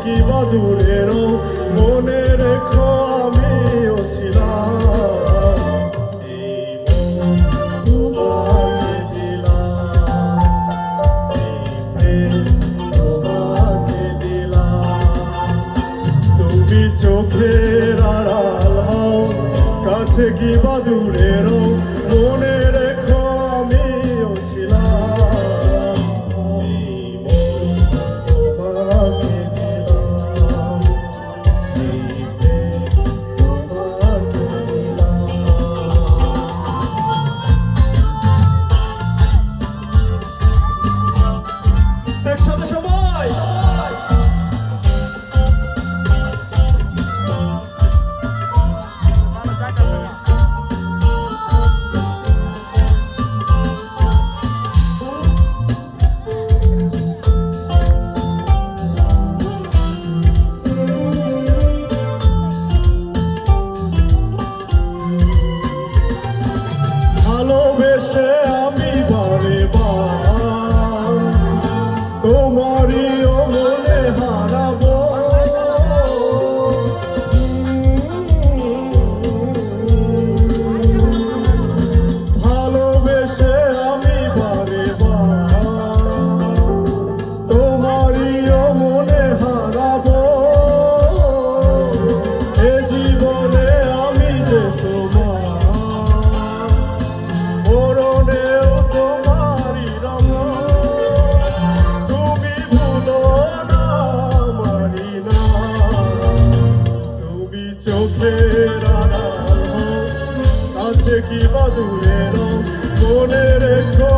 কি বা দূরের মনে রেখো আমিও ছিলাম এই মন তোমাকে দিলাম এই প্রেম তোমাকে দিলাম তুমি চোখের আড়াল হও কাছে কি বা দূরের মনে রেখো আমিও ছিলাম এই মন তোমাকে দিলাম এই প্রেম তোমাকে দিলাম। একসাথে সবাই ভালোবেসে আমি বারে বার তোমারই মনে হারাবো ভালোবেসে আমি বারে বার তোমারই মনে হারাবো এ জীবনে আমি যে তোমার মরণেও তোমারই রঙ তুমি ভুলো না আমারই না তুমি চোখের আড়াল হও কাছে কি বা দূরের মনে রেখো